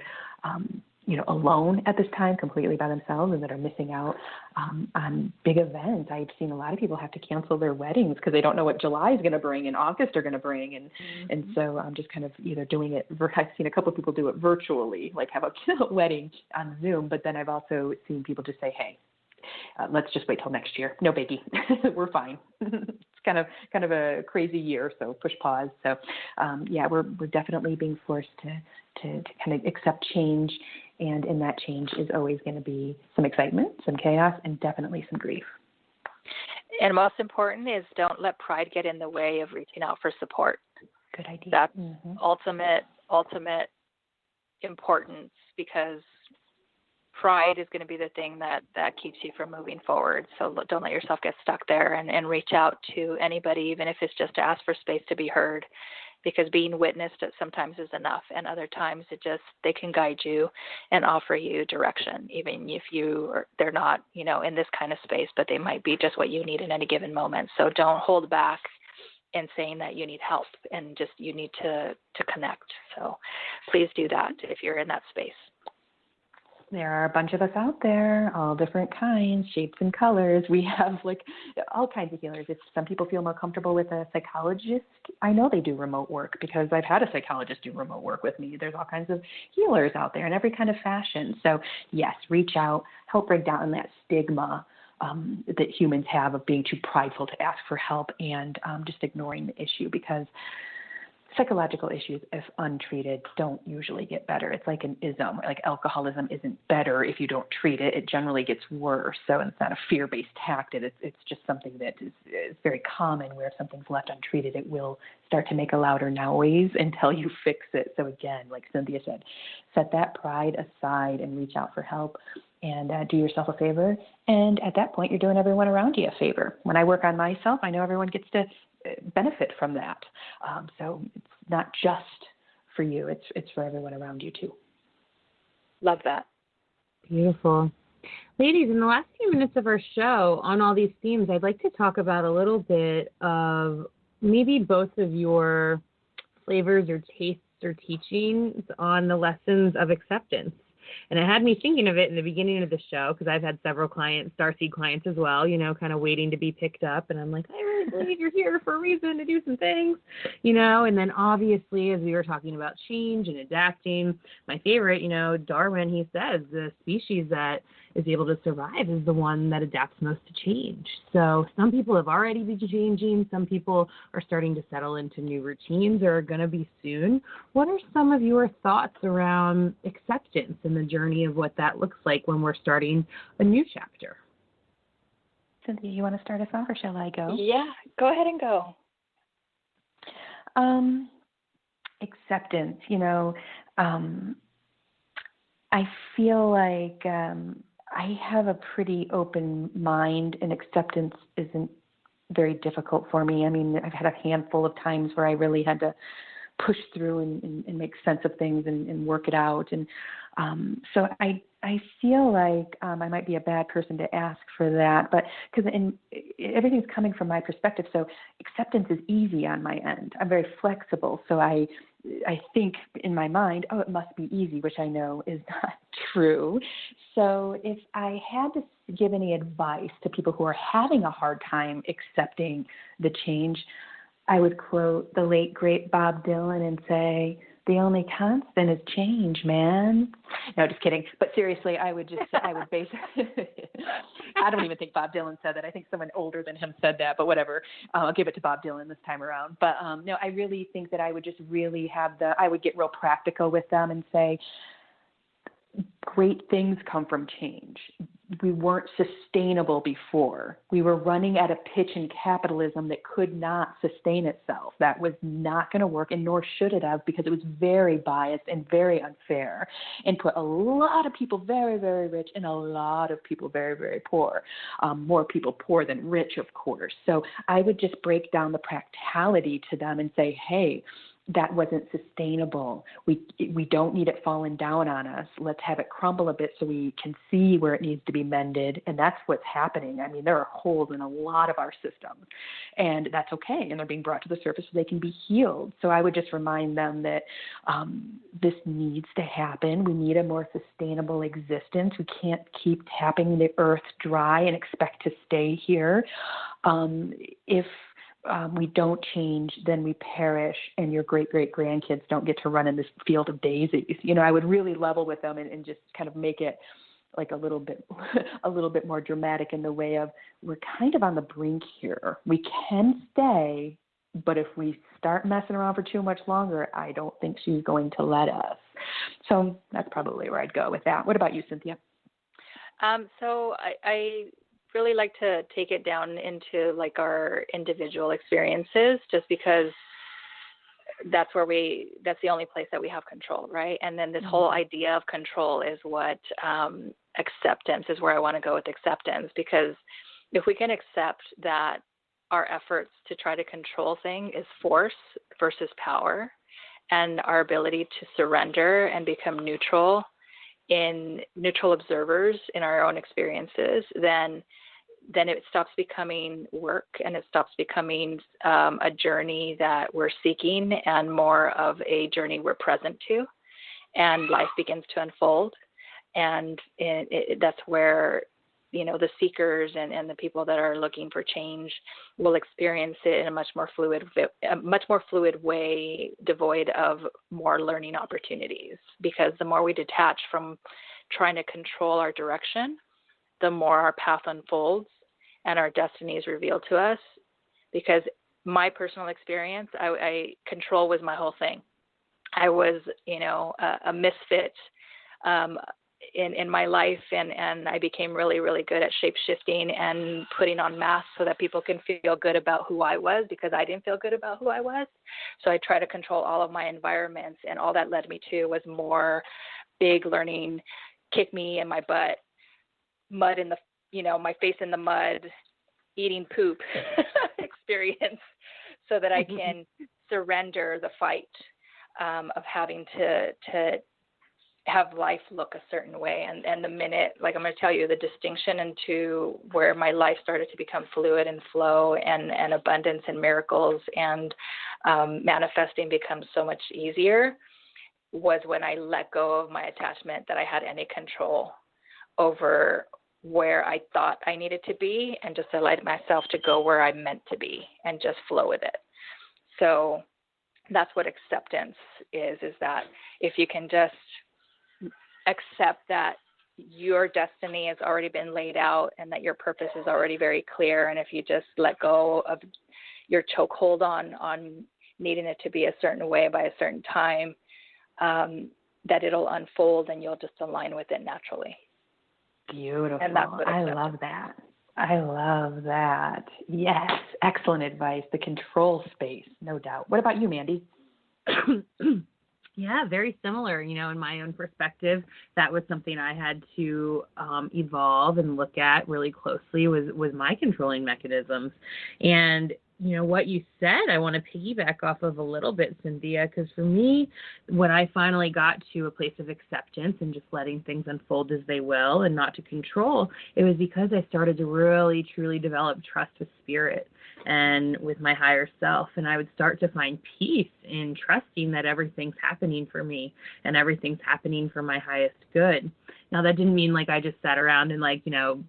Speaker 4: alone at this time, completely by themselves, and that are missing out on big events. I've seen a lot of people have to cancel their weddings because they don't know what July is going to bring and August are going to bring. And so I'm just kind of either doing it. I've seen a couple of people do it virtually, like have a wedding on Zoom. But then I've also seen people just say, hey, let's just wait till next year. No biggie. We're fine. It's kind of a crazy year, so push pause. So, we're definitely being forced to kind of accept change, and in that change is always going to be some excitement, some chaos, and definitely some grief.
Speaker 3: And most important is don't let pride get in the way of reaching out for support.
Speaker 4: Good idea.
Speaker 3: That's ultimate importance, because pride is going to be the thing that keeps you from moving forward. So don't let yourself get stuck there, and reach out to anybody, even if it's just to ask for space to be heard, because being witnessed sometimes is enough, and other times they can guide you and offer you direction, even if they're not, in this kind of space, but they might be just what you need in any given moment. So don't hold back in saying that you need help, and just you need to connect. So please do that if you're in that space.
Speaker 4: There are a bunch of us out there, all different kinds, shapes and colors. We have all kinds of healers. If some people feel more comfortable with a psychologist, I know they do remote work because I've had a psychologist do remote work with me. There's all kinds of healers out there in every kind of fashion. So yes, reach out, help break down that stigma that humans have of being too prideful to ask for help and just ignoring the issue, because psychological issues, if untreated, don't usually get better. It's like an ism, like alcoholism isn't better if you don't treat it. It generally gets worse. So it's not a fear-based tactic. It's just something that is very common, where if something's left untreated, it will start to make a louder noise until you fix it. So again, like Cynthia said, set that pride aside and reach out for help, and do yourself a favor. And at that point, you're doing everyone around you a favor. When I work on myself, I know everyone gets to benefit from that. So it's not just for you, it's for everyone around you too.
Speaker 3: Love that.
Speaker 2: Beautiful. Ladies, in the last few minutes of our show on all these themes, I'd like to talk about a little bit of maybe both of your flavors or tastes or teachings on the lessons of acceptance. And it had me thinking of it in the beginning of the show, because I've had several clients, starseed clients as well, kind of waiting to be picked up. And I'm like, I really believe you're here for a reason to do some things, And then obviously, as we were talking about change and adapting, my favorite, Darwin, he says the species that is able to survive is the one that adapts most to change. So some people have already been changing. Some people are starting to settle into new routines or are going to be soon. What are some of your thoughts around acceptance and the journey of what that looks like when we're starting a new chapter?
Speaker 4: Cynthia, you want to start us off, or shall I go?
Speaker 3: Yeah, go ahead and go.
Speaker 4: Acceptance, I feel like I have a pretty open mind, and acceptance isn't very difficult for me. I mean, I've had a handful of times where I really had to push through and make sense of things and work it out. And so I feel like I might be a bad person to ask for that, but because everything's coming from my perspective, so acceptance is easy on my end. I'm very flexible, so I think in my mind, it must be easy, which I know is not true. So if I had to give any advice to people who are having a hard time accepting the change, I would quote the late, great Bob Dylan and say, the only constant is change, man. No, just kidding. But seriously, I would basically, I don't even think Bob Dylan said that. I think someone older than him said that, but whatever. I'll give it to Bob Dylan this time around. But no, I really think that I would just really I would get real practical with them and say, great things come from change. We weren't sustainable before. We were running at a pitch in capitalism that could not sustain itself. That was not going to work, and nor should it have, because it was very biased and very unfair and put a lot of people very, very rich and a lot of people very, very poor. More people poor than rich, of course. So I would just break down the practicality to them and say, hey, that wasn't sustainable. We don't need it falling down on us. Let's have it crumble a bit so we can see where it needs to be mended. And that's what's happening. I mean, there are holes in a lot of our systems, and that's okay. And they're being brought to the surface so they can be healed. So I would just remind them that this needs to happen. We need a more sustainable existence. We can't keep tapping the earth dry and expect to stay here. If we don't change, then we perish, and your great-great-grandkids don't get to run in this field of daisies. I would really level with them and just kind of make it like a little bit more dramatic in the way of, we're kind of on the brink here. We can stay, but if we start messing around for too much longer, I don't think she's going to let us. So that's probably where I'd go with that. What about you, Cynthia?
Speaker 3: So I really like to take it down into like our individual experiences, just because that's the only place that we have control, right? And then this whole idea of control is what acceptance is, where I want to go with acceptance, because if we can accept that our efforts to try to control things is force versus power, and our ability to surrender and become neutral observers in our own experiences, then it stops becoming work, and it stops becoming a journey that we're seeking, and more of a journey we're present to, and life begins to unfold. And that's where, the seekers and the people that are looking for change will experience it in a much more fluid way, devoid of more learning opportunities. Because the more we detach from trying to control our direction, the more our path unfolds and our destiny is revealed to us. Because my personal experience, control was my whole thing. I was, a misfit in my life, and I became really, really good at shape-shifting and putting on masks so that people can feel good about who I was, because I didn't feel good about who I was. So I try to control all of my environments, and all that led me to was more big learning, kick me in my butt, mud in the, my face in the mud, eating poop experience, so that I can surrender the fight of having to have life look a certain way. And the minute, like I'm going to tell you, the distinction into where my life started to become fluid and flow and abundance and miracles and manifesting becomes so much easier, was when I let go of my attachment that I had any control over where I thought I needed to be, and just allowed myself to go where I'm meant to be and just flow with it. So that's what acceptance is that if you can just accept that your destiny has already been laid out and that your purpose is already very clear, and if you just let go of your chokehold on needing it to be a certain way by a certain time, that it'll unfold and you'll just align with it naturally.
Speaker 4: Beautiful.
Speaker 3: And that's what
Speaker 4: I love that. I love that. Yes. Excellent advice. The control space, no doubt. What about you, Mandee?
Speaker 2: Yeah, very similar. In my own perspective, that was something I had to evolve and look at really closely was my controlling mechanisms. And what you said, I want to piggyback off of a little bit, Cynthia, because for me, when I finally got to a place of acceptance and just letting things unfold as they will and not to control, it was because I started to really, truly develop trust with spirit and with my higher self. And I would start to find peace in trusting that everything's happening for me and everything's happening for my highest good. Now, that didn't mean like I just sat around and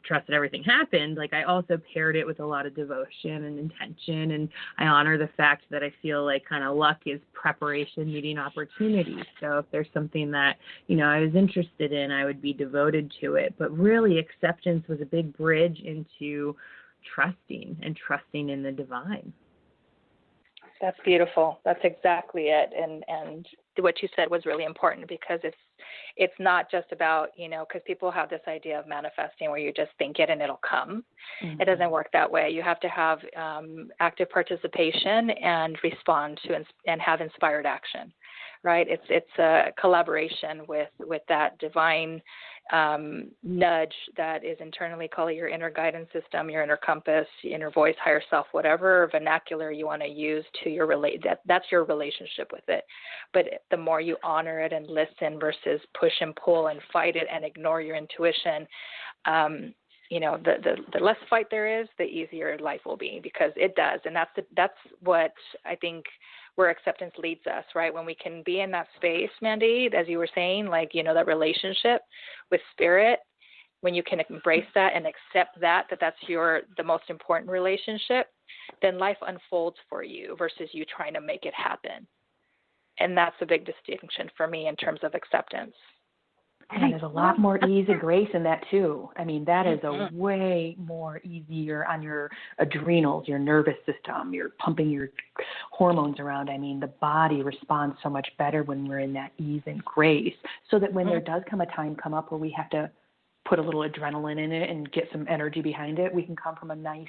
Speaker 2: trusted everything happened. Like I also paired it with a lot of devotion and intention. And I honor the fact that I feel like kind of luck is preparation meeting opportunity. So if there's something that, I was interested in, I would be devoted to it. But really acceptance was a big bridge into trusting in the divine.
Speaker 3: That's beautiful. That's exactly it. And what you said was really important, because it's not just about, because people have this idea of manifesting where you just think it and it'll come. Mm-hmm. It doesn't work that way. You have to have active participation and respond to and have inspired action, right? It's a collaboration with that divine nudge that is internally, call it your inner guidance system, your inner compass, your inner voice, higher self, whatever vernacular you want to use to your that's your relationship with it. But the more you honor it and listen versus push and pull and fight it and ignore your intuition, the less fight there is, the easier life will be, because it does. And that's what I think where acceptance leads us, right? When we can be in that space, Mandee, as you were saying, that relationship with spirit, when you can embrace that and accept that's the most important relationship, then life unfolds for you versus you trying to make it happen. And that's a big distinction for me in terms of acceptance.
Speaker 4: And there's a lot more ease and grace in that too. I mean, that is a way more easier on your adrenals, your nervous system. You're pumping your hormones around. I mean, the body responds so much better when we're in that ease and grace, so that when there does come up where we have to put a little adrenaline in it and get some energy behind it. We can come from a nice,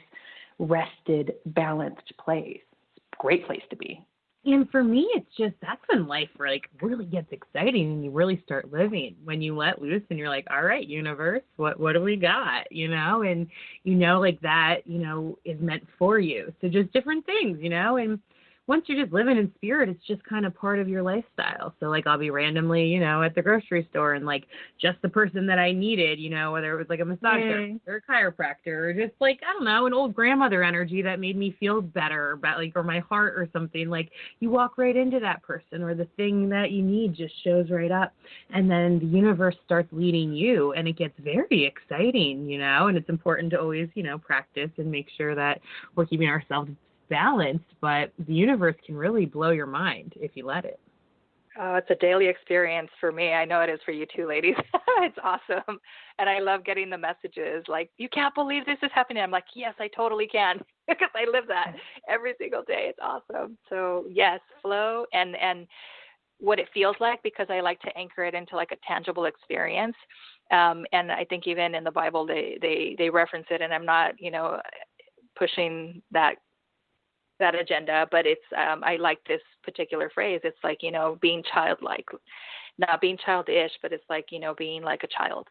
Speaker 4: rested, balanced place. It's a great place to be.
Speaker 2: And for me, it's just, that's when life really gets exciting and you really start living, when you let loose and you're like, all right, universe, what do we got? And that, is meant for you. So just different things, and once you're just living in spirit, it's just kind of part of your lifestyle. So I'll be randomly, at the grocery store and just the person that I needed, whether it was a massage therapist or a chiropractor or just I don't know, an old grandmother energy that made me feel better about or my heart or something. You walk right into that person, or the thing that you need just shows right up. And then the universe starts leading you, and it gets very exciting, and it's important to always, practice and make sure that we're keeping ourselves balanced, but the universe can really blow your mind if you let it.
Speaker 3: Oh, it's a daily experience for me. I know it is for you too, ladies. It's awesome. And I love getting the messages you can't believe this is happening. I'm like, yes, I totally can, because I live that every single day. It's awesome. So yes, flow and what it feels like, because I like to anchor it into a tangible experience. And I think even in the Bible, they reference it, and I'm not, pushing that agenda, but it's, I like this particular phrase. It's being childlike, not being childish, but it's being like a child.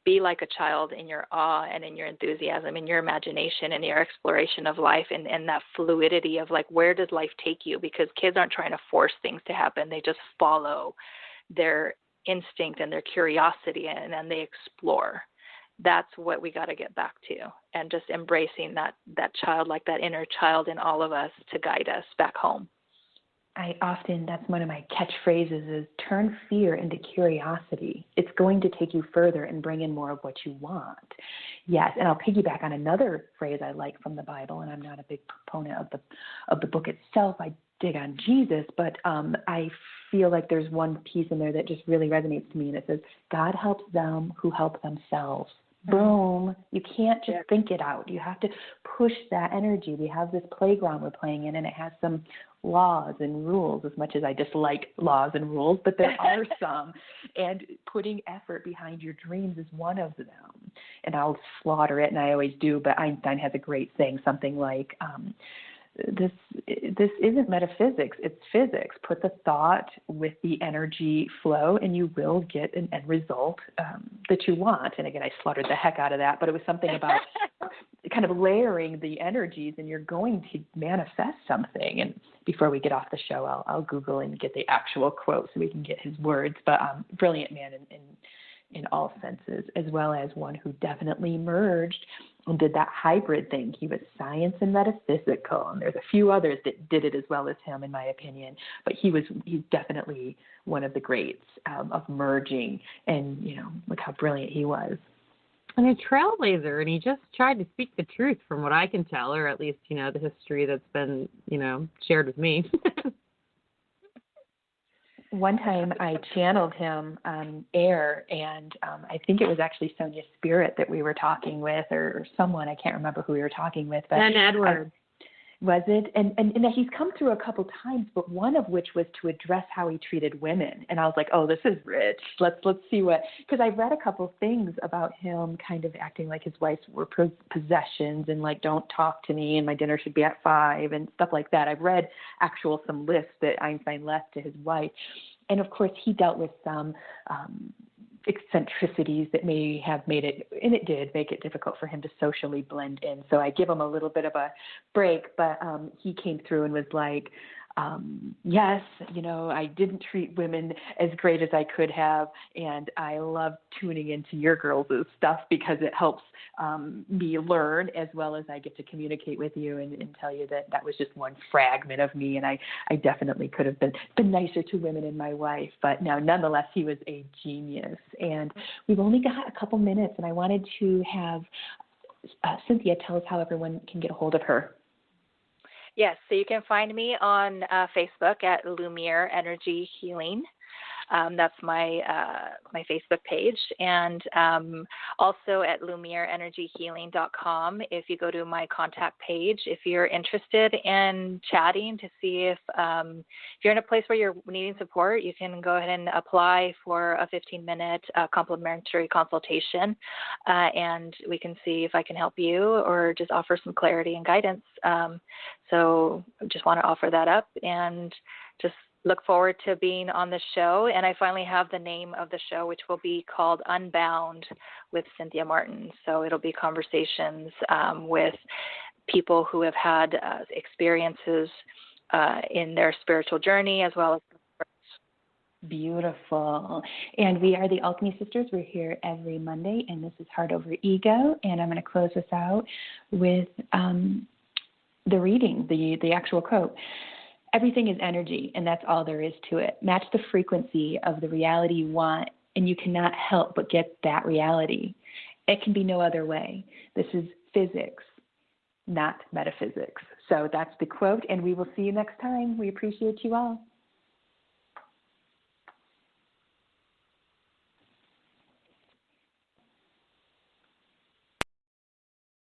Speaker 3: Be like a child in your awe and in your enthusiasm, in your imagination and your exploration of life, and that fluidity of where does life take you? Because kids aren't trying to force things to happen. They just follow their instinct and their curiosity, and then they explore. That's what we got to get back to, and just embracing that child, that inner child in all of us, to guide us back home.
Speaker 4: That's one of my catchphrases, is turn fear into curiosity. It's going to take you further and bring in more of what you want. Yes, and I'll piggyback on another phrase I like from the Bible, and I'm not a big proponent of the book itself. I dig on Jesus, but I feel like there's one piece in there that just really resonates to me, and it says, God helps them who help themselves. Boom. You can't just think it out. You have to push that energy. We have this playground we're playing in, and it has some laws and rules, as much as I dislike laws and rules, but there are some. And putting effort behind your dreams is one of them. And I'll slaughter it, and I always do, but Einstein has a great saying, something like, this isn't metaphysics, it's physics. Put the thought with the energy flow, and you will get an end result that you want. And again, I slaughtered the heck out of that, but it was something about kind of layering the energies, and you're going to manifest something. And before we get off the show, I'll Google and get the actual quote so we can get his words. But brilliant man in all senses, as well as one who definitely merged and did that hybrid thing. He was science and metaphysical, and there's a few others that did it as well as him, in my opinion. But he's definitely one of the greats of merging, and look how brilliant he was.
Speaker 2: And a trailblazer, and he just tried to speak the truth, from what I can tell, or at least the history that's been shared with me.
Speaker 4: One time I channeled him on air, and I think it was actually Sonia Spirit that we were talking with, or someone, I can't remember who we were talking with. But
Speaker 2: and Edward.
Speaker 4: Was it? And he's come through a couple times, but one of which was to address how he treated women. And I was like, oh, this is rich. Let's see what, because I read a couple things about him kind of acting like his wives were possessions, and don't talk to me, and my dinner should be at 5 and stuff like that. I've read some lists that Einstein left to his wife. And of course, he dealt with some eccentricities that may have made it, and it did make it difficult for him to socially blend in. So I give him a little bit of a break, but he came through and was like, yes, I didn't treat women as great as I could have, and I love tuning into your girls' stuff because it helps me learn, as well as I get to communicate with you and tell you that was just one fragment of me, and I definitely could have been nicer to women in my wife. But no, nonetheless, he was a genius. And we've only got a couple minutes, and I wanted to have Cynthia tell us how everyone can get a hold of her.
Speaker 3: Yes, so you can find me on Facebook at Lumiere Energy Healing. That's my my Facebook page. And also at LumiereEnergyHealing.com, if you go to my contact page, if you're interested in chatting to see if you're in a place where you're needing support, you can go ahead and apply for a 15-minute complimentary consultation, and we can see if I can help you or just offer some clarity and guidance. So I just want to offer that up and just look forward to being on the show. And I finally have the name of the show, which will be called Unbound with Cynthia Martin. So it'll be conversations with people who have had experiences in their spiritual journey, as well as
Speaker 4: beautiful. And we are the Alchemy Sisters. We're here every Monday, and this is Heart Over Ego. And I'm going to close us out with the reading, the actual quote. Everything is energy, and that's all there is to it. Match the frequency of the reality you want, and you cannot help but get that reality. It can be no other way. This is physics, not metaphysics. So that's the quote, and we will see you next time. We appreciate you all.